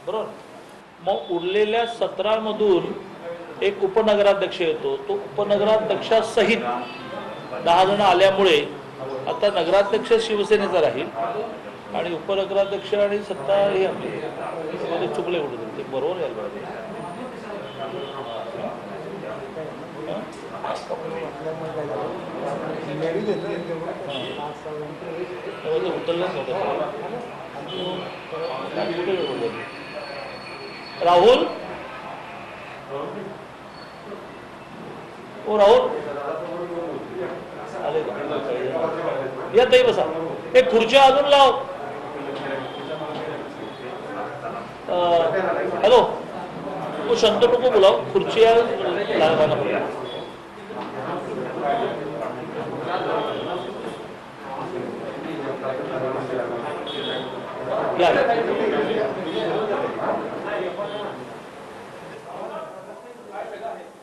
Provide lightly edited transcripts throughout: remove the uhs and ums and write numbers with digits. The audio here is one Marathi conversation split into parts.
बरोबर. मग उरलेल्या 17 मधून एक उपनगराध्यक्ष येतो, तो उपनगराध्यक्षासहित 10 जण आल्यामुळे आता नगराध्यक्ष शिवसेनेचा राहील आणि उपनगराध्यक्ष आणि सत्ता हे आपले चुकले कुठे ते बरोबर यायला पाहिजे. उतरलंच नव्हतं. राहुल ओ राहुल आले का? या ताई बसा. एक खुर्च्या अजून लाव. हॅलो वो शंतनू को बुलाओ, खुर्चियाँ लगाना पड़ेगा.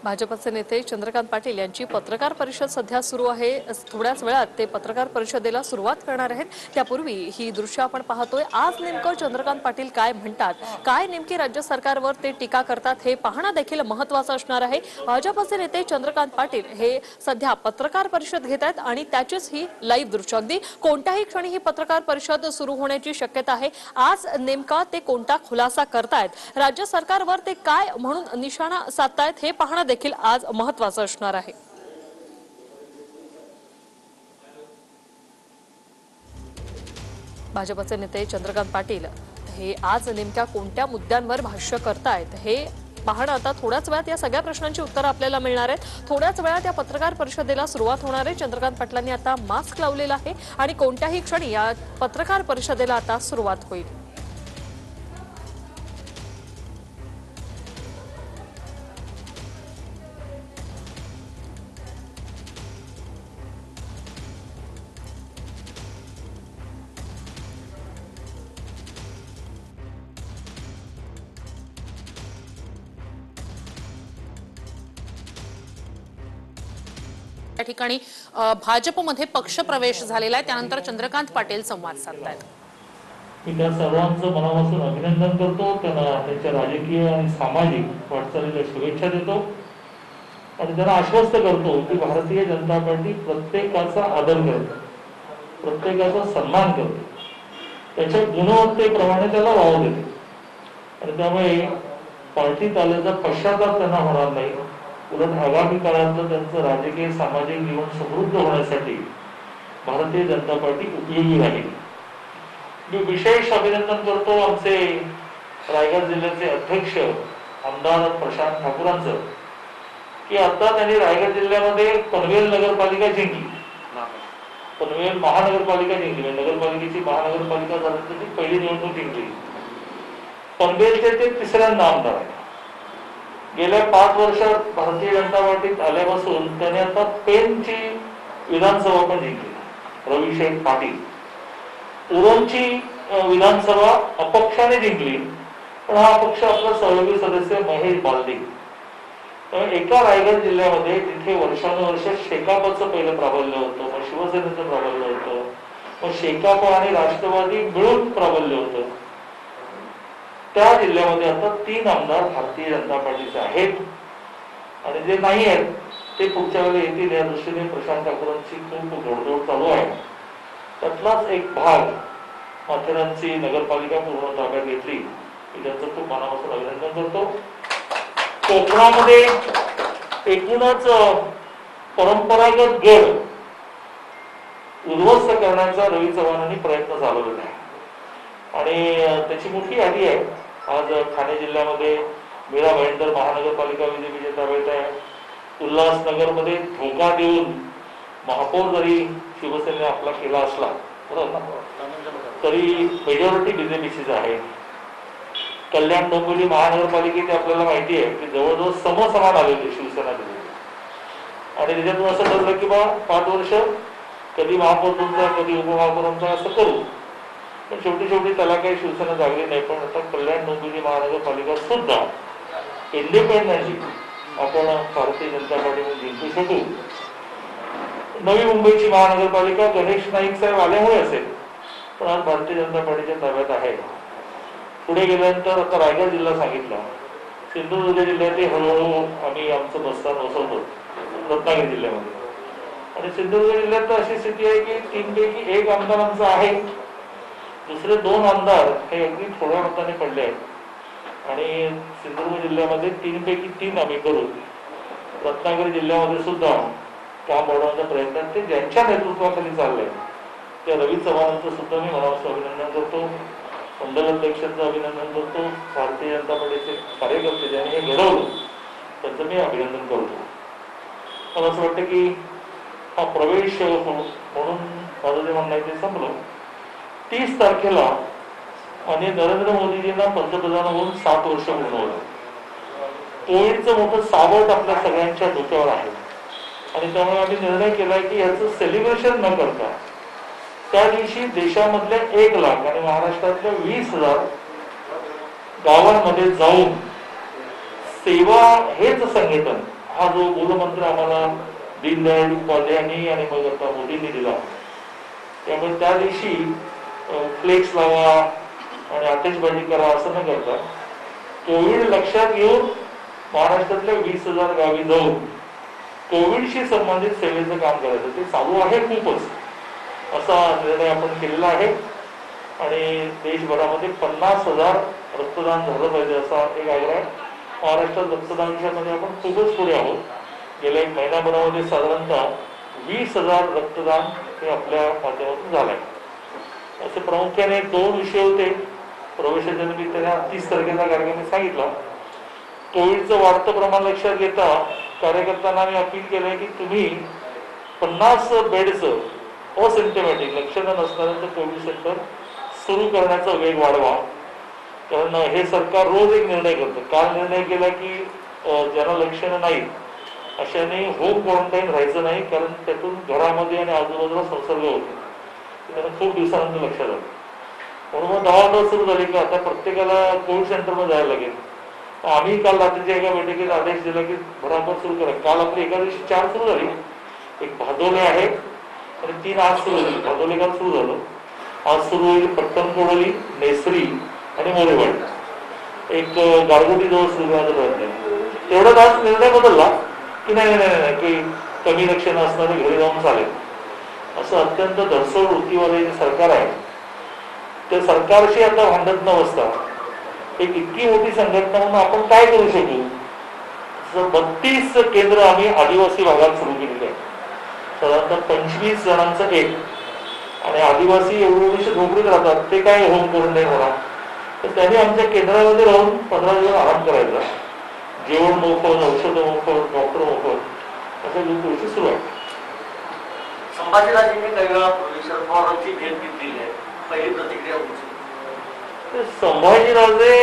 भाजपचे नेते चंद्रकांत पाटील यांची पत्रकार परिषद सध्या सुरू आहे. थोड्याच वेळात ते पत्रकार परिषदेला सुरुवात करणार आहेत. त्यापूर्वी ही दृश्य आपण पाहतोय. आज नेमकं चंद्रकांत पाटील काय म्हणतात, काय नेमकी राज्य सरकारवर ते टीका करतात हे पाहणं देखील महत्त्वाचं असणार आहे. भाजपचे नेते चंद्रकांत पाटील हे सध्या पत्रकार परिषद घेत आहेत आणि त्याचीच ही लाईव्ह दृश्य. अगदी कोणत्याही क्षणी ही पत्रकार परिषद सुरू होण्याची शक्यता आहे. आज नेमका ते कोणता खुलासा करतायत, राज्य सरकारवर ते काय म्हणून निशाणा साधतायत हे पाहणं देखील आज महत्त्वाचं असणार आहे. भाजपचे नेते चंद्रकांत पाटील हे आज नेमक्या कोणत्या मुद्द्यांवर भाष्य करतायत हे पाहणं आता थोड्याच वेळात या सगळ्या प्रश्नांची उत्तरं आपल्याला मिळणार आहेत. थोड्याच वेळात या पत्रकार परिषदेला सुरुवात होणार आहे. चंद्रकांत पाटलांनी आता मास्क लावलेला आहे आणि कोणत्याही क्षणी या पत्रकार परिषदेला आता सुरुवात होईल. त्या ठिकाणी भाजपमध्ये पक्षप्रवेश झालेला आहे. त्यानंतर चंद्रकांत पाटील संवाद साधतायत. मी त्या सर्वांचं मनापासून अभिनंदन करतो. त्यांना त्यांच्या राजकीय आणि सामाजिक वाटचालीला शुभेच्छा देतो आणि त्यांना आश्वस्त करतो की भारतीय जनता पार्टी प्रत्येकाचा आदर करते, प्रत्येकाचा सन्मान करते, त्याच्या गुणवत्तेप्रमाणे त्याला वाव देते आणि त्यामुळे पार्टीत आल्याचा पश्चाताप त्यांना होणार नाही. उलट आगामी काळातलं त्यांचं राजकीय सामाजिक जीवन समृद्ध होण्यासाठी भारतीय जनता पार्टी उपयोगी राहील. मी विशेष अभिनंदन करतो आमचे रायगड जिल्ह्याचे अध्यक्ष आमदार प्रशांत ठाकूरांचं की आता त्यांनी रायगड जिल्ह्यामध्ये पनवेल नगरपालिका जिंकली, पनवेल महानगरपालिका जिंकली, नगरपालिकेची महानगरपालिका झाल्यानंतर ती पहिली निवडणूक जिंकली. पनवेलचे ते तिसऱ्यांदा आमदार आहे. गेल्या 5 वर्षात भारतीय जनता पार्टीत आल्यापासून त्याने आता पेनची विधानसभा पण जिंकली, रविशेख पाटील. उरणची विधानसभा अपक्षाने जिंकली, पण हा अपक्ष आपला सहयोगी सदस्य महेश बालदी. त्यामुळे एका रायगड जिल्ह्यामध्ये जिथे वर्षानुवर्ष शेकापचं पहिलं प्राबल्य होतं, मग शिवसेनेचं प्राबल्य होतं, मग शेकाप आणि राष्ट्रवादी मिळून प्राबल्य होतं, त्या जिल्ह्यामध्ये आता 3 आमदार भारतीय जनता पार्टीचे आहेत आणि जे नाही आहेत ते पुढच्या वेळेला येतील या दृष्टीने प्रशांत ठाकूरांची खूप जोडजोड चालू आहे. त्यातलाच एक भाग माथेरानची नगरपालिका पूर्ण ताब्यात घेतली. मी त्यांचं खूप मनापासून अभिनंदन करतो. कोकणामध्ये एकूणच परंपरागत गड उद्ध्वस्त करण्याचा रवी चव्हाणांनी प्रयत्न चालवलेला आहे आणि त्याची मोठी यादी आहे. आज ठाणे जिल्ह्यामध्ये मीरा भाईंदर महानगरपालिका बीजेपीच्या ताब्यात आहे. उल्हासनगरमध्ये धोका देऊन महापौर जरी शिवसेनेने आपला केला असला तरी मेजॉरिटी बीजेपीचीच आहे. कल्याण डोंबिवली महानगरपालिकेत आपल्याला माहिती आहे की जवळजवळ समसमान आलेले शिवसेना बीजेपी आणि त्याच्यातून असं ठरलं की बा 5 वर्ष कधी महापौर तुमचा कधी उपमहापौरांचा असं करू, पण शेवटी त्याला काही शिवसेना जागली नाही. पण आता कल्याण डोंबिवली महानगरपालिका सुद्धा इंडिपेंडंटली आपण भारतीय जनता पार्टीमध्ये जिंकू शकू. नवी मुंबईची महानगरपालिका गणेश नाईक साहेब आल्यामुळे असेल, पण आज भारतीय जनता पार्टीच्या ताब्यात आहे. पुढे गेल्यानंतर आता रायगड जिल्हा सांगितला, सिंधुदुर्ग जिल्ह्यातही हळूहळू आम्ही आमचं बसस्थान बसवतो रत्नागिरी जिल्ह्यामध्ये. आणि सिंधुदुर्ग जिल्ह्यात तर अशी स्थिती आहे की 3 पैकी 1 आमदार आमचा आहे, दुसरे 2 आमदार हे अगदी थोड्या मताने पडले आहेत. आणि सिंधुदुर्ग जिल्ह्यामध्ये 3 पैकी 3 आम्ही करू. रत्नागिरी जिल्ह्यामध्ये सुद्धा काम वाढवण्याचा प्रयत्न ते ज्यांच्या नेतृत्वाखाली चाललंय त्या रवी चव्हाणांचं सुद्धा मी मनापासून अभिनंदन करतो, मंडल अध्यक्षांचं अभिनंदन करतो, भारतीय जनता पार्टीचे कार्यकर्ते ज्यांनी हे घडवलं त्यांचं मी अभिनंदन करतो. मला असं वाटतं की हा प्रवेश म्हणून माझं जे म्हणणं आहे ते संपलं. 30 तारखेला आणि नरेंद्र मोदीजींना पंतप्रधान होऊन 7 वर्ष पूर्ण होतं. कोविडचं मोठं सावट आपल्या सगळ्यांच्या डोक्यावर आहे आणि त्यामुळे आम्ही निर्णय केलाय की याचं सेलिब्रेशन न करता त्या दिवशी देशामधल्या 1 लाख आणि महाराष्ट्रातल्या 20,000 गावांमध्ये जाऊन सेवा हेच संघटन हा जो मूलमंत्र आम्हाला दीनदयाळ उपाध्याय यांनी आणि मग आता मोदींनी दिला. त्यामुळे त्या दिवशी फ्लेक्स लावा आणि आतिषबाजी करा असं न करता कोविड लक्षात घेऊन महाराष्ट्रातल्या 20,000 गावी जाऊन कोविडशी संबंधित सेवेचं काम करायचं. ते चालू आहे खूपच, असा निर्णय आपण केलेला आहे. आणि देशभरामध्ये 50,000 रक्तदान झालं पाहिजे असा एक आग्रह आहे. महाराष्ट्रात रक्तदानामध्ये आपण खूपच पुढे आहोत. गेल्या 1 महिन्याभरामध्ये साधारणतः 20,000 रक्तदान हे आपल्या माध्यमातून झालंय. असे प्रामुख्याने 2 विषय होते. प्रवेशाच्या निमित्ताने 30 तारखेचा कार्यक्रम मी सांगितला. कोविडचं वाढतं प्रमाण लक्षात घेता कार्यकर्त्यांना मी अपील केलंय की तुम्ही 50 बेडचं असिम्प्टमॅटिक लक्षणं नसणाऱ्यांचं कोविड सेंटर सुरू करण्याचा वेग वाढवा. कारण हे सरकार रोज एक निर्णय करतं. काल निर्णय केला की ज्यांना लक्षणं नाहीत अशाने होम क्वारंटाईन राहायचं नाही, कारण त्यातून घरामध्ये आणि आजूबाजूला संसर्ग होतो. त्यांना खूप दिवसानंतर लक्षात आलं. म्हणून मग दवा सुरू झाली की आता प्रत्येकाला कोविड सेंटरमध्ये जायला लागेल. आम्ही काल रात्रीच्या एका बैठकीत आदेश दिला की भराभर सुरू करा. काल आपली एका दिवशी 4 सुरू झाली. एक भादोले आहे आणि 3 आज सुरू झाली. भादोले काल सुरू झालं, आज सुरू होईल पट्टणकोडोली, नेसरी आणि मोरेवाडी. एक गारगोटी जवळ सुरू करण्याचा प्रयत्न आहे. तेवढ्यात आज निर्णय बदलला की नाही की कमी लक्षणं असणारे घरी जाऊन चालेल. असं अत्यंत धडसोड वृत्तीवाले जे सरकार आहे त्या सरकारशी आता भांडत न बसता एक इतकी मोठी संघटना म्हणून आपण काय करू शकू. 32 केंद्र आम्ही आदिवासी भागात सुरू केलेले आहे. साधारणतः 25 जणांचं एक. आणि आदिवासी एवढे झोपडीत राहतात, ते काय होम क्वारंटाईन होणार. तर त्यांनी आमच्या केंद्रामध्ये राहून 15 दिवस आराम करायचा. जेवण मोफत, औषधं मोफत, डॉक्टर मोफत, अशा गोष्टी सुरू आहेत. संभाजीराजेंनी काही वेळा शरद पवारांची भेट घेतलेली आहे. पहिली प्रतिक्रिया होती संभाजीराजे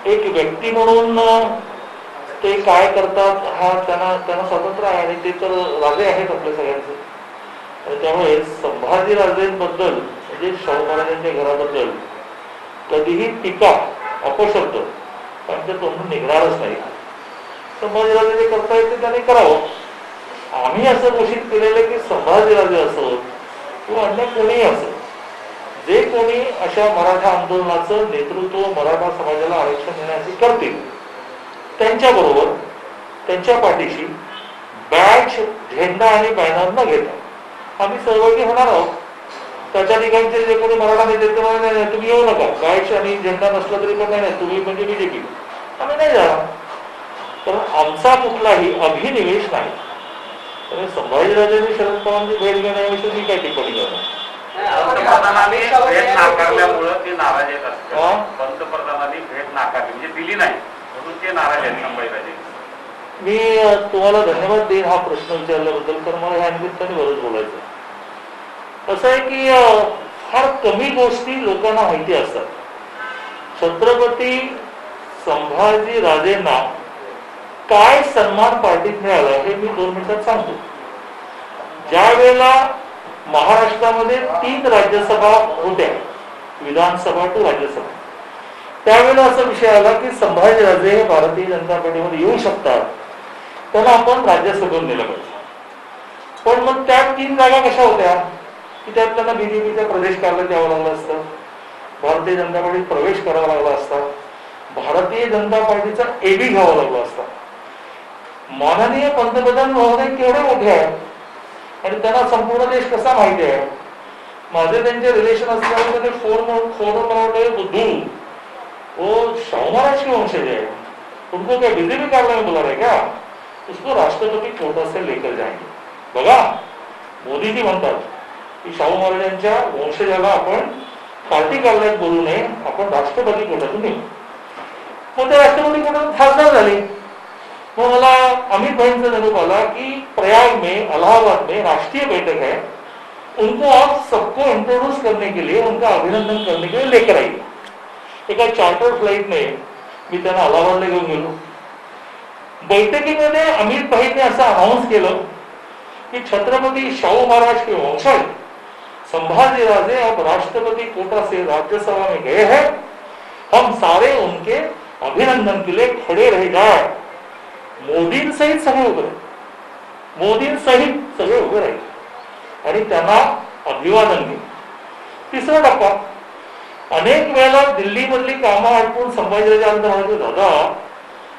एक व्यक्ती म्हणून ते काय करतात हा त्यांना स्वतंत्र आहे आणि ते तर राजे आहेत आपल्या सगळ्यांचे. आणि त्यामुळे संभाजीराजेंबद्दल म्हणजे शाहू महाराजांच्या घराबद्दल कधीही टीका अपशब्द त्यांच्या तोंडून निघणारच नाही. संभाजीराजे जे करता येते त्याने करावं. आम्ही असं घोषित केलेलं की संभाजीराजे असो किंवा अन्य कोणीही असो, जे कोणी अशा मराठा आंदोलनाचं नेतृत्व मराठा समाजाला आरक्षण देण्यासाठी करतील त्यांच्याबरोबर त्यांच्या पाठीशी बॅच, झेंडा आणि बॅनर न घेता आम्ही सहभागी होणार आहोत. त्याच्या ठिकाणचे जे कोणी मराठा नेते ते नाही तुम्ही येऊ नका, बॅच आणि झेंडा नसला तरी पण नाही तुम्ही म्हणजे बीजेपी, आम्ही नाही जाणार. कारण आमचा कुठलाही अभिनिवेश नाही. त्यामुळे संभाजीराजांनी शरद पवारांची भेट घेण्याविषयी मी काय टिप्पणी करणार. पंतप्रधानांनी भेट नाकारल्यामुळे ते नाराज आहेत असतात. पंतप्रधानांनी भेट नाकारली म्हणजे दिली नाही म्हणून ते नाराज आहेत संभाजीराजे. मी तुम्हाला धन्यवाद देईन हा प्रश्न विचारल्याबद्दल, कारण मला ह्या निमित्ताने बरंच बोलायचं. असं आहे की फार कमी गोष्टी लोकांना माहिती असतात. छत्रपती संभाजीराजेंना काय सन्मान पार्टीत मिळाला हे मी 2 मिनिटात सांगतो. ज्या वेळेला महाराष्ट्रामध्ये 3 राज्यसभा होत्या, विधानसभा टू राज्यसभा, त्यावेळेला असा विषय आला की संभाजीराजे हे भारतीय जनता पार्टीमध्ये येऊ शकतात, त्यांना आपण राज्यसभेवर नेलं पाहिजे. पण मग त्या 3 जागा कशा होत्या की त्यात त्यांना बीजेपीच्या प्रदेश कार्यालयात यावं लागलं असतं, भारतीय जनता पार्टीत प्रवेश करावा लागला असता, भारतीय जनता पार्टीचा एबी घ्यावा लागला असता. माननीय पंतप्रधान महोदय केवढे मोठे आहेत आणि त्यांना संपूर्ण देश कसा माहिती आहे. माझे त्यांचे रिलेशन असल्यामुळे ते फोन मला म्हटले, बुद्धू वो शाहू महाराज के वंशज है, उनको क्या बीजेपी कार्यालय में बुला रहे क्या, उसको राष्ट्रपती कोटा से लेकर जाएंगे. बघा, मोदीजी म्हणतात की शाहू महाराजांच्या वंशजाला आपण पार्टी कार्यालयात बोलू नये, आपण राष्ट्रपती कोटातून येऊ. मग ते राष्ट्रपती कोटातून खासदार झाले. मग मला अमित भाईंचा निरोप आला की प्रयाग में, इलाहाबाद में राष्ट्रीय बैठक है, उनको आप सबको इंट्रोड्यूस करने के लिए, उनका अभिनंदन करने के लिए लेकर आइए. एका चार्टर फ्लाईटने मी त्यांना इलाहाबादला घेऊन गेलो. बैठकीमध्ये अमित भाईने असं अनाउन्स केलं कि छत्रपति शाहू महाराज के वंशज संभाजी राजे अब राष्ट्रपति कोटा से राज्यसभा में गए हैं, हम सारे उनके अभिनंदन के लिए खड़े रह जाए. मोदी सहित सगळे उभे राहिले, मोदी सहित सगळे उभे राहिले आणि त्यांना अभिवादन केलं. तिसरा टप्पा, अनेक वेळेला दिल्ली मधली कामं आटपून संभाजीराजे आनंद म्हणाले, दादा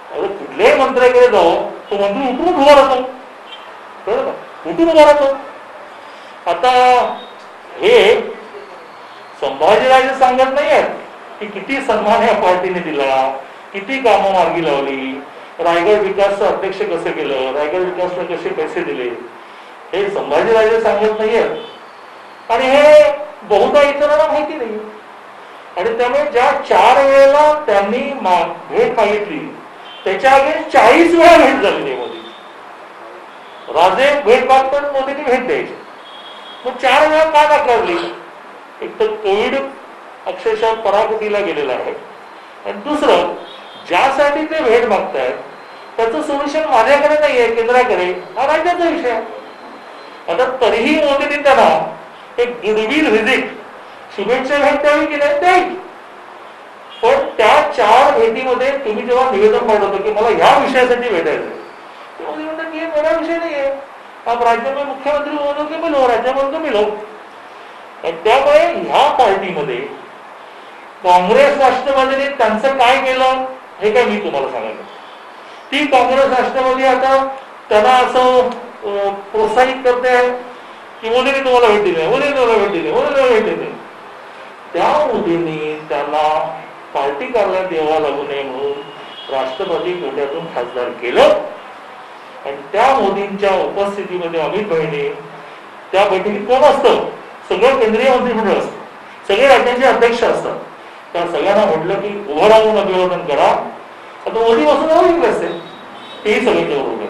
अरे कुठल्याही मंत्र्याकडे जाऊ तो मंत्री उठून उभा राहतो, कळलं का, उठून उभा राहतो. आता हे संभाजीराजे सांगत नाही आहेत की किती सन्मान या पार्टीने दिला, किती कामं मार्गी लावली, रायगड विकासचं अध्यक्ष कसं केलं, रायगड विकासला कसे पैसे दिले, हे संभाजीराजे सांगत नाहीयेत आणि हे बहुधा इतरांना माहिती नाही. आणि त्यामुळे ज्या 4 वेळेला त्यांनी भेट मागितली त्याच्या आगे 40 वेळा भेट झाली मोदी. राजे भेट मागतात, मोदींनी भेट द्यायची. मग 4 वेळा का नाकारली? एक तर कोविड अक्षरशः पराकोटीला गेलेला आहे आणि दुसरं ज्यासाठी ते भेट मागतायत त्याचं सोल्युशन माझ्याकडे नाहीये, केंद्राकडे, हा राज्याचा विषय आहे. आता तरीही मोदींनी त्यांना एक गुडविल व्हिजिट, शुभेच्छा भेट द्यावी की नाही द्यावी. पण त्या 4 भेटीमध्ये तुम्ही जेव्हा निवेदन पाठवतो की मला ह्या विषयासाठी भेटायचं, मोदी म्हणतात की मेरा विषय नाही आहे, आप राज्य में मुख्यमंत्री महोदय के मिलो, राज्यमंत्री को मिलो. त्यामुळे ह्या पार्टीमध्ये काँग्रेस राष्ट्रवादीने त्यांचं काय केलं हे काय मी तुम्हाला सांगायचं. ती काँग्रेस राष्ट्रवादी आता त्यांना असं प्रोत्साहित करते आहे की मोदीने तुम्हाला भेट दिली, मोदीने तुम्हाला भेट दिली, मोदीने भेट दिली. त्या मोदींनी त्यांना पार्टी कार्यालयात यावं लागू नये म्हणून राष्ट्रपती कोट्यातून खासदार केलं आणि त्या मोदींच्या उपस्थितीमध्ये अमित भाईने त्या बैठकीत कोण असतं, सगळं केंद्रीय मंत्रिमंडळ असतं, सगळे राज्यांचे अध्यक्ष असतात. त्या सगळ्यांना म्हटलं की उभं राहून अभिवादन करा. आता मोदी बसून बघितले असते, तेही सगळे तेवढं उभे.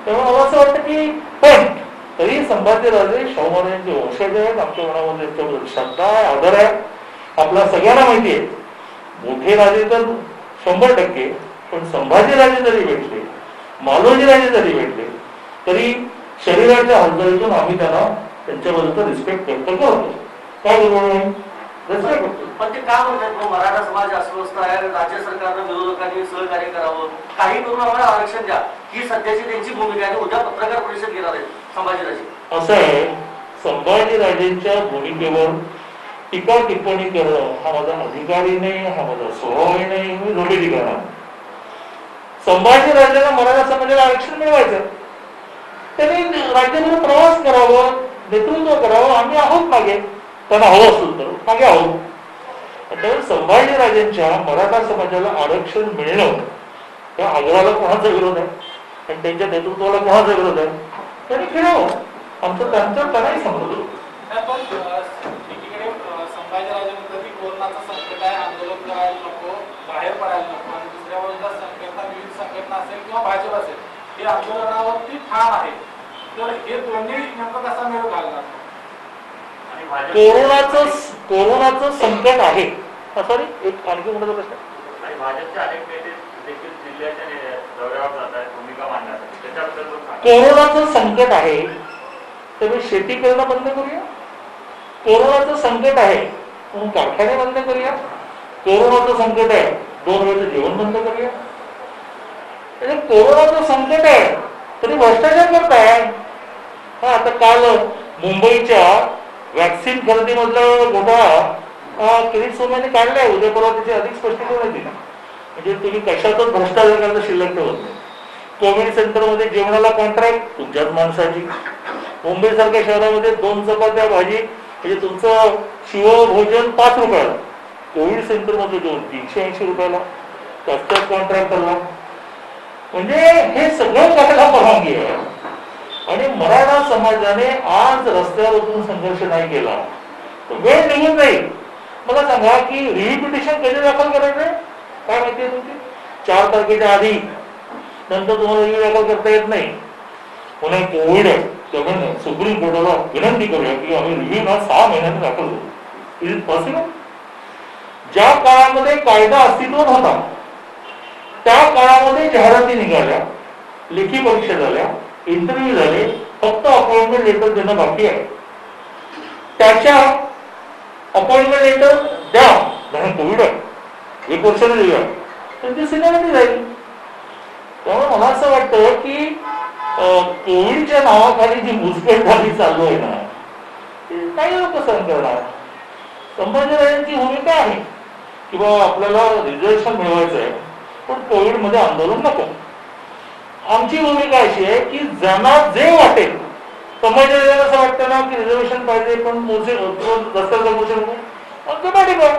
तेव्हा मला असं वाटतं की पण तरी संभाजीराजे शाहू महाराजांचे वंशज आहेत, आमच्या मनामध्ये त्यांच्याबद्दल श्रद्धा आहे, आदर आहे. आपल्या सगळ्यांना माहिती आहे मोठे राजे तर 100%, पण संभाजीराजे जरी भेटले, मालोजीराजे जरी भेटले तरी शरीराच्या हालचालीतून आम्ही त्यांना त्यांच्याबद्दल रिस्पेक्ट व्यक्त करतो. काय बरोबर पण ते का म्हणतात मराठा समाज अस्वस्थ आहे, राज्य सरकारनं विरोधकांनी सहकार्य करावं, काही करून आम्हाला आरक्षण द्या, ही सध्याची त्यांची भूमिका आहे. उद्या पत्रकार परिषद घेणार आहे संभाजीराजे. असं आहे, संभाजीराजेंच्या भूमिकेवर टीका टिप्पणी करणं हा माझा अधिकारही नाही, हा माझा स्वभावही नाही, मी झोपेली करणार. संभाजीराजेंना मराठा समाजाला आरक्षण मिळवायचं, त्यांनी राज्यामध्ये प्रवास करावं, नेतृत्व करावं, आम्ही आहोत मागे, त्यांना हवं असेल तर मागे आहोत. त्यामुळे संभाजीराजेंच्या मराठा समाजाला आरक्षण मिळणं त्या आग्रहाला कोणाचा विरोध आहे आणि त्यांच्या नेतृत्वाला कोणाचा विरोध आहे, त्यांनी खेळावं, आमचं त्यांचं त्यांनाही समजलं. पण एकीकडे संभाजीराजे म्हणतात की कोरोनाचं संकट आहे, आंदोलन करायला नको, बाहेर पडायला नको, आणि दुसऱ्या बाजूला संघटना, विविध संघटना असेल किंवा भाजप असेल, हे आंदोलनावरती ठाम आहे. तर हे दोन्ही नेमकं कसा मेळ घालणार? कोरोनाचं संकट आहे. सॉरी, एक आणखी मोठा प्रश्न. आणि भाजपचे अनेक नेते देखील जिल्ह्याच्या दौऱ्यावर जात आहेत, भूमिका मांडतात, त्याच्याबद्दल कोरोनाचं संकट आहे तर शेती करणं बंद करूया. कोरोनाचं संकट आहे म्हणून कारखाने बंद करूया. कोरोनाचं संकट आहे 2 वेळचं जेवण बंद करूया. कोरोनाचं संकट आहे तरी भ्रष्टाचार करताय. आता काल मुंबईच्या वॅक्सिन खरेदीमधला घोटाळा किरीट सोमयाने काढलाय, उद्या परवा त्याचे अधिक स्पष्टीकरण येईल. म्हणजे तुम्ही कशातच भ्रष्टाचार करायला शिल्लक ठेवत नाही. कोविड सेंटरमध्ये जेवणाला कॉन्ट्रॅक्ट तुमच्याच माणसाची. मुंबई सारख्या शहरामध्ये 2 चपात्या भाजी म्हणजे तुमचं शिवभोजन 5 रुपयाला. कोविड सेंटरमध्ये जेवण 380 रुपयाला, त्याच्याच कॉन्ट्रॅक्टरला. म्हणजे हे सगळं करायला परवानगी आहे. आणि मराठा समाजाने आज रस्त्यावर उतरून संघर्ष नाही केला तर वेळ निघून जाईल. मला सांगा की रिव्ह्यू पिटिशन कधी दाखल करायचं काय माहितीये तुमची? 4 तारखेच्या आधी. नंतर तुम्हाला रिव्ह्यू दाखल करता येत नाही. पुन्हा कोविड आहे त्यामुळे सुप्रीम कोर्टाला विनंती करूया की आम्ही रिव्ह्यू ना 6 महिन्यात दाखल करू. Is it possible? ज्या काळामध्ये कायदा अस्तित्वात होता त्या काळामध्ये जाहिराती निघाल्या, लेखी परीक्षा झाल्या, इंटरव्ह्यू झाले, फक्त अपॉइंटमेंट लेटर देणं बाकी आहे. त्याच्या अपॉइंटमेंट लेटर द्या, कोविड आहे 1 वर्षाने देऊया, त्यांची सिनियरिटी जाईल. त्यामुळे मला असं वाटतं की कोविडच्या नावाखाली जी मुजगटबाजी चालू आहे ना, काही लोक सहन करणार. संभाजीराजांची भूमिका आहे की बाबा आपल्याला रिझर्वेशन मिळवायचं आहे पण कोविड मध्ये आंदोलन नको. आमची भूमिका अशी आहे की ज्यांना जे वाटेल, संभाजीराजांना असं वाटतं ना की रिझर्वेशन पाहिजे पण रस्त्याचं मोर्चे नको पाठिंबा.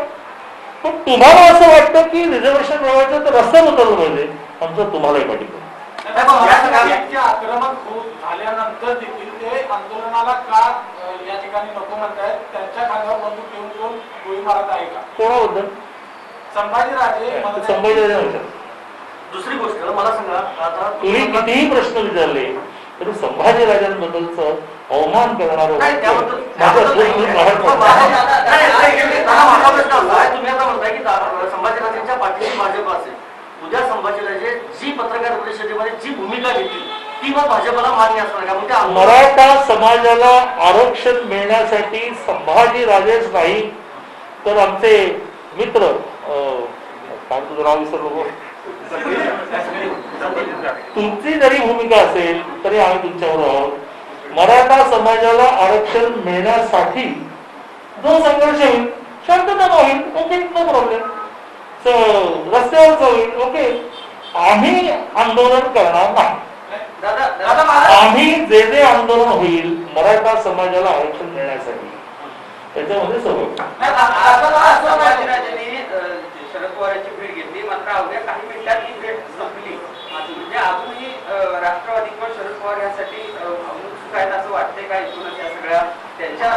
पण तुम्हाला असं वाटतं की रिझर्वेशन मिळवायचं तर रस्त्यावर उतरलं पाहिजे, आमचं तुम्हालाही पाठिंबा. आक्रमक झाल्यानंतर देखील ते आंदोलनाला का या ठिकाणी नको म्हणतायत? त्यांच्या खांद्यावर बंदूक घेऊन कोण गोळी मारत आहे का? कोणाबद्दल? संभाजीराजे. दुसरी गोष्ट मला सांगा, आता तुम्ही कितीही प्रश्न विचारले तरी संभाजीराजांबद्दलच अवमान करणार तुम्ही आता म्हणताय की संभाजीराजेंच्या पाठीशी भाजप असेल. उद्या संभाजीराजे जी पत्रकार परिषदेमध्ये जी भूमिका घेतली ती मग भाजपला मान्य असणार का? म्हणजे मराठा समाजाला आरक्षण मिळण्यासाठी संभाजीराजेच नाही तर आमचे मित्र काय तुझं नाव विसरलो, तुमची जरी भूमिका असेल तरी आम्ही तुमच्यावर आहोत. मराठा समाजाला आरक्षण मिळण्यासाठी जो संघर्ष होईल शांतता होईल, ओके, नो प्रॉब्लेम. रस्त्यावर होईल, ओके. आम्ही आंदोलन करणार नाही. आम्ही जे आंदोलन होईल मराठा समाजाला आरक्षण मिळण्यासाठी त्याच्यामध्ये सर्व. शरद पवारांची भेट घेतली, मात्र अवघ्या काही मिनिटात ही भेट संपली. म्हणजे अजूनही राष्ट्रवादी किंवा शरद पवार यासाठी उत्सुक आहेत असं वाटतंय का? एकूणच या सगळ्या त्यांच्या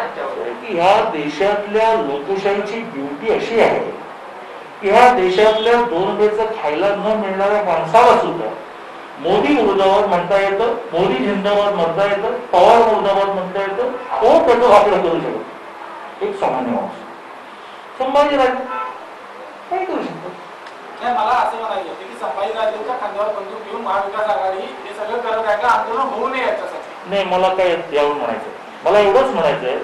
ह्या देशातल्या लोकशाहीची ब्युटी अशी आहे की ह्या देशातल्या 2 वेळचं खायला न मिळणाऱ्या माणसाला सुद्धा मोदी मुर्दाबाद म्हणता येतं, मोदी जिंदाबाद म्हणता येतं, पवार मुर्दाबाद म्हणता येतं, तो त्याचं आपलं करू शकतो एक सामान्य माणूस. संभाजीराजे काय करू शकतो? नाही, मला असं म्हणायचं होतं की संभाजीराजेंच्या खांद्यावर बंदूक घेऊन महाविकास आघाडी हे सगळं करत आहे का आंदोलन होऊ नये याच्यासाठी? नाही, मला काय यावर म्हणायचं, मला एवढंच म्हणायचंय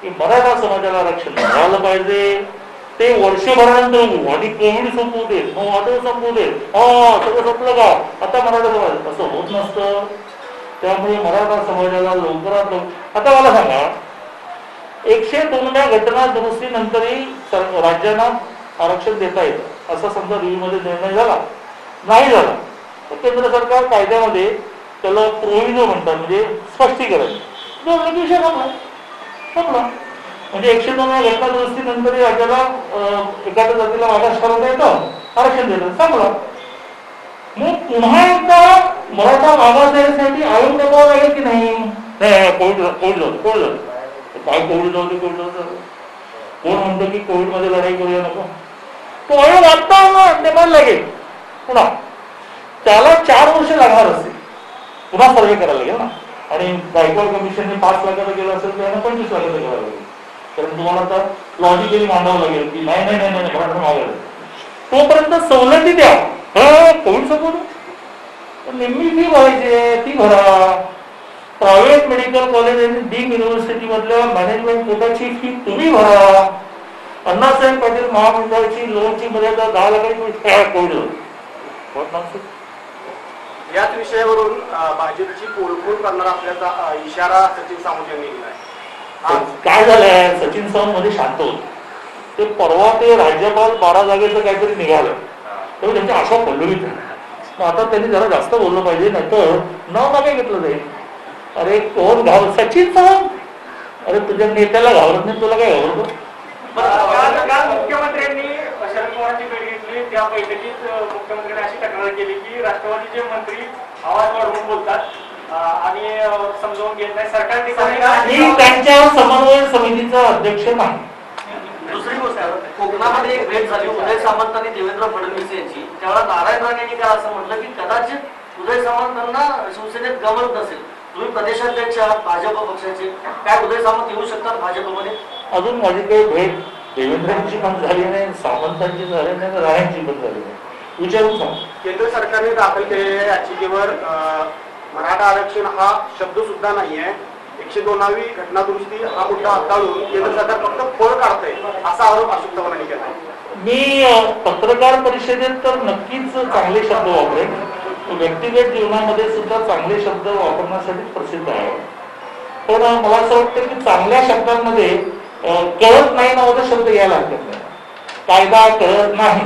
की मराठा समाजाला आरक्षण मिळालं पाहिजे. ते वर्षभरानंतर होऊ आणि कोविड संपवू देत, मग ऑटो संपवू देत, सगळं संपलं का आता मराठा समाज, असं होत नसतं. त्यामुळे मराठा समाजाला लवकरात लवकर, आता मला सांगा 102व्या घटना दुरुस्तीनंतरही राज्यांना आरक्षण देता येतं असं समजा रिव्ह्यू मध्ये निर्णय झाला, नाही झाला तर केंद्र सरकार कायद्यामध्ये त्याला प्रोव्हिजो म्हणतात, म्हणजे स्पष्टीकरण जोडलं विषय संपला. म्हणजे 102व्या घटना दुरुस्तीनंतरही राज्याला एखाद्या जातीला मागास ठरवता येतं, आरक्षण देतं, संपला. मग पुन्हा एकदा मराठा मागास देण्यासाठी आयोग नेमावा लागेल की नाही? कोविड झालं काय कोविड जाऊ दे, कोविड जाऊ. कोण म्हणतो की कोविड मध्ये लढाई करूया नको? तो आयोग आता नेमायला लागेल पुन्हा, त्याला 4 वर्ष लागणार असते, पुन्हा सर्वे करायला लागेल ना. आणि गायकवाड कमिशनने 5 लाखाचा केलं असेल तर 25 लाखाचा करायला लागेल. कारण तुम्हाला आता लॉजिकली मांडावं लागेल की नाही नाही नाही मराठा मागायला, तोपर्यंत सवलती द्या. कोविड सपोर्ट नेहमी फी भरायची, ती भरा. प्रायव्हेट मेडिकल कॉलेज आणि डीम युनिव्हर्सिटी मधल्या मॅनेजमेंट कोटाची फी तुम्ही भरा. अण्णासाहेब पाटील महामंडळाची लोनची मर्यादा 10 लाखाची कोविड. याच विषयावरून भाजपची पोलखोल करणार असल्याचा इशारा सचिन सावंत यांनी दिला आहे. काय झालंय, सचिन सावंत मध्ये शांत होते, ते परवा ते राज्यपाल 12 जागेचं काहीतरी निघालं तेव्हा त्यांची आशा पल्लवीत आहे. मग आता त्यांनी जरा जास्त बोललं पाहिजे, नाही तर नाव का काय घेतलं जाईल. अरे कोण सचिन सावंत, अरे तुझ्या नेत्याला घाबरत नाही, तुला काय घाबरतो. काल मुख्यमंत्र्यांनी शरद पवारांची भेट घेतली. त्या बैठकीत मुख्यमंत्र्यांनी अशी तक्रार केली की राष्ट्रवादीचे मंत्री आवाज वाढवून बोलतात आणि समजावून घेत नाही. सरकार मी त्यांच्यावर समन्वय समितीचा अध्यक्ष नाही. दुसरी गोष्ट आहे, कोकणामध्ये एक भेट झाली उदय सामंत आणि देवेंद्र फडणवीस यांची. त्यावेळेला नारायण राणे यांनी काय असं म्हटलं की कदाचित उदय सामंतांना शिवसेनेत गमत नसेल. तुम्ही प्रदेशाध्यक्ष आहात भाजप पक्षाचे, काय उदय सामंत येऊ शकतात भाजपमध्ये? अजून माझी काही भेट देवेंद्रांची पण झाली नाही, सामंतांची झाली नाही, राणेंची पण झाली नाही. विचारून सांग. केंद्र सरकारने दाखल केलेल्या याचिकेवर मराठा आरक्षण हा शब्द सुद्धा नाहीये. 102वी घटना दुरुस्ती हा मुद्दा हाताळून केंद्र सरकार फक्त पळ काढतंय असा आरोप अशोक चव्हाणांनी केला. मी पत्रकार परिषदेत तर नक्कीच चांगले शब्द वापरेन, व्यक्तिगत जीवनामध्ये सुद्धा चांगले शब्द वापरण्यासाठी प्रसिद्ध आहे. पण मला असं वाटतं की चांगल्या शब्दांमध्ये कळत नाही नावाचा शब्द यायला हरकत नाही. कायदा कळत नाही,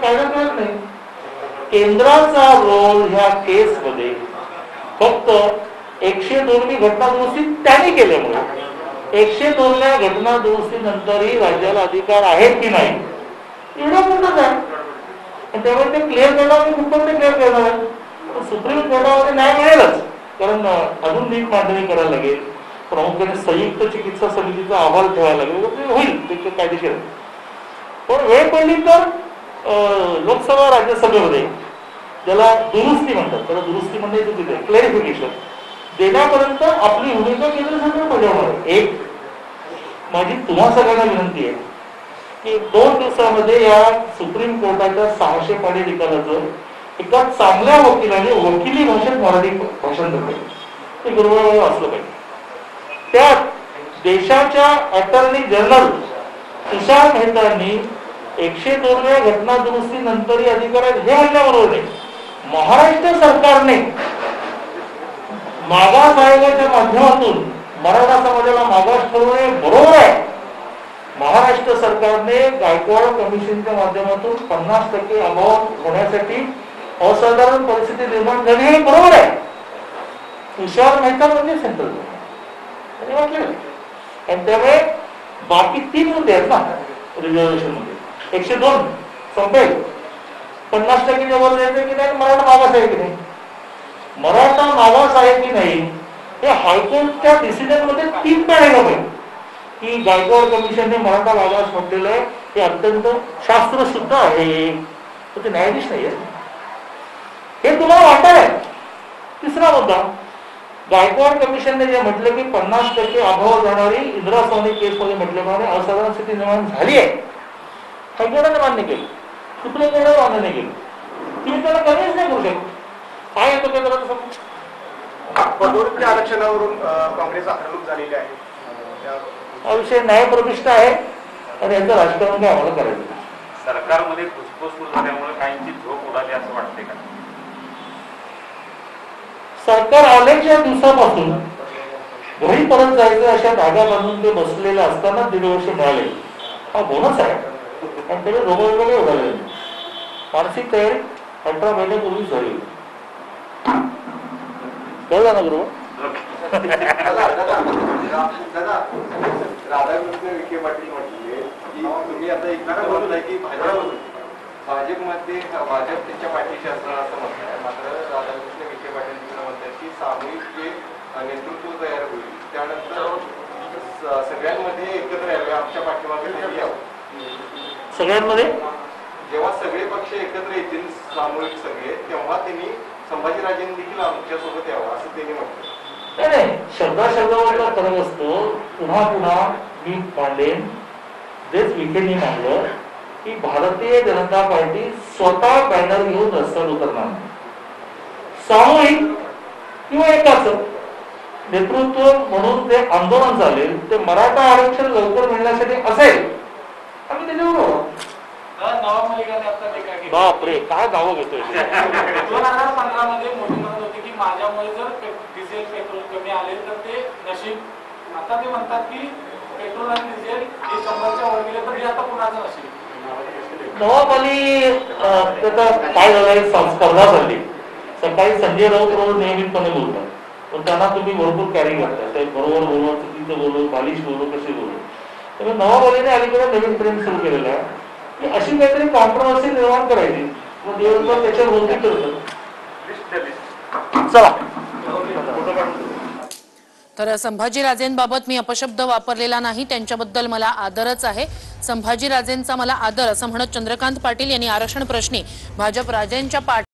कायदा कळत नाही. केंद्राचा रोल ह्या केसमध्ये फक्त 102वी घटना दुरुस्ती त्यांनी केल्यामुळे 102व्या घटना दुरुस्तीनंतरही राज्याला अधिकार आहेत की नाही एवढं म्हणतच आहे. त्यामुळे ते क्लिअर करणार, मी खूप ते क्लिअर करणार आहे. सुप्रीम कोर्टामध्ये न्याय मिळेलच, कारण अजून नीट मांडणी करायला लागेल, प्रामुख्याने संयुक्त चिकित्सा समितीचा अहवाल ठेवायला लागेल, ते होईल, ते कायदेशीर. पण वेळ पडली तर लोकसभा राज्यसभेमध्ये ज्याला दुरुस्ती म्हणतात, त्याला दुरुस्ती म्हणजे चुकीचं आहे, क्लॅरिफिकेशन देण्यापर्यंत आपली भूमिका केंद्र सरकार बजावणार आहे. एक माझी तुम्हा सगळ्यांना विनंती आहे की 2 दिवसामध्ये या सुप्रीम कोर्टाच्या 600 पानी निकालाचं एका चांगल्या वकिलाने वकिली भाषेत मराठी भाषांतर केलं, ते गुरुवार असलं पाहिजे. त्यात देशाच्या अटॉर्नी जनरल तुषार मेहतांनी 102व्या घटना दुरुस्ती नंतरही अधिकार आहेत हे म्हणल्याबरोबर नाही, महाराष्ट्र सरकारने मागास आयोगाच्या माध्यमातून मराठा समाजाला मागास ठरवणे बरोबर आहे. महाराष्ट्र सरकारने गायकवाड कमिशनच्या माध्यमातून 50% अभाव होण्यासाठी असाधारण परिस्थिती निर्माण झाली हे बरोबर आहे. तुषार मेहता म्हणजे सेंट्रल म्हटलं, आणि त्यामुळे बाकी 3 मुद्दे आहेत ना रिझर्वेशन मध्ये. 102 संपेल, 50% वर जायचं की नाही, मराठा मागास आहे की नाही. मराठा मागास आहे की नाही हे हायकोर्टच्या डिसिजन मध्ये 3 पॅराग्राफ आहे की गायकवाड कमिशनने मराठा मागास म्हटलेलं आहे, हे अत्यंत शास्त्र सुद्धा आहे, तर ते न्यायाधीश नाही आहे हे तुम्हाला वाटत आहे. 3रा मुद्दा, गायकवाड कमिशनने जे म्हटलं की 50% अभाव जाणारी इंदिरा सोनी केसमध्ये म्हटल्याप्रमाणे असाधारण स्थिती निर्माण झाली आहे, हायकोर्टाने मान्य केलं, सुप्रीम कोर्टाने मान्य नाही केलं. तुम्ही त्याला कन्व्हिन्स नाही करू शकत. काय येतो केंद्राचं समोर? पदोन्नती आरक्षणावरून काँग्रेस आक्रमक झालेली आहे. हा विषय न्यायप्रविष्ट आहे आणि याचं राजकारण काय आम्हाला करायचं. सरकारमध्ये घुसखोस सुरू झाल्यामुळे काहींची झोप उडाली असं वाटते का? सरकार आल्याच्या दिवसापासून घरी परत जायचं अशा धागा बांधून ते बसलेले असताना 1.5 वर्ष मिळाले, हा बोनस आहे. आणि त्याला रोगवेगळे उडाले. मानसिक तयारी 18 महिन्यापूर्वी झाली. कळलं ना बरोबर? राधाकृष्ण विखे पाटील म्हटले की तुम्ही आता एकदा बोलताय की भाजपमध्ये भाजप त्यांच्या पाठीशी असणार असं म्हणताय, मात्र राधाकृष्ण विखे पाटील म्हणतात की सामूहिक जे नेतृत्व तयार होईल त्यानंतर सगळ्यांमध्ये एकत्र यावे, आमच्या पाठीमागे यावं. सगळ्यांमध्ये जेव्हा सगळे पक्ष एकत्र येतील सामूहिक सगळे, तेव्हा त्यांनी संभाजीराजेंनी देखील आमच्यासोबत यावं असं त्यांनी म्हटलं. नाही, शब्दाशब्दावरचा फरक असतो. पुन्हा पुन्हा मी मांडेन, तेच विखेंनी मांडलं की भारतीय जनता पार्टी स्वतः बॅनर घेऊन रस्त्यावर उतरणार नाही. सामूहिक किंवा एकाच नेतृत्व म्हणून ते आंदोलन चालेल, ते मराठा आरक्षण लवकर मिळण्यासाठी असेल, आम्ही त्याच्यावर बापरे काय दावा घेतोय. 2015 मध्ये मोठी म्हणत होती की माझ्यामुळे जर डिझेल पेट्रोल कमी आले तर ते नशीब. आता ते म्हणतात की पेट्रोल आणि डिझेल हे 100च्या वर गेले तर हे आता कुणाचं नसेल? नवाब अली त्याचा काय झालंय, स्पर्धा झाली. सकाळी संजय राऊत बरोबर नियमितपणे बोलतात, पण त्यांना तुम्ही भरपूर कॅरी करता, ते बरोबर बोलवा, चुकीचं बोलू, बालिश बोलू, कसे बोलू. त्यामुळे नवाब अलीने अलीकडे नवीन ट्रेंड सुरू केलेला आहे की अशी काहीतरी कॉन्ट्रोवर्सी निर्माण करायची, मग दिवसभर त्याच्यावर बोलती करतात. चला. तर संभाजीराजेंबाबत मी अपशब्द वापरलेला नाही, त्यांच्याबद्दल मला आदरच आहे. संभाजीराजेंचा मला आदर असं म्हणत चंद्रकांत पाटील यांनी आरक्षण प्रश्नी भाजप राजेंच्या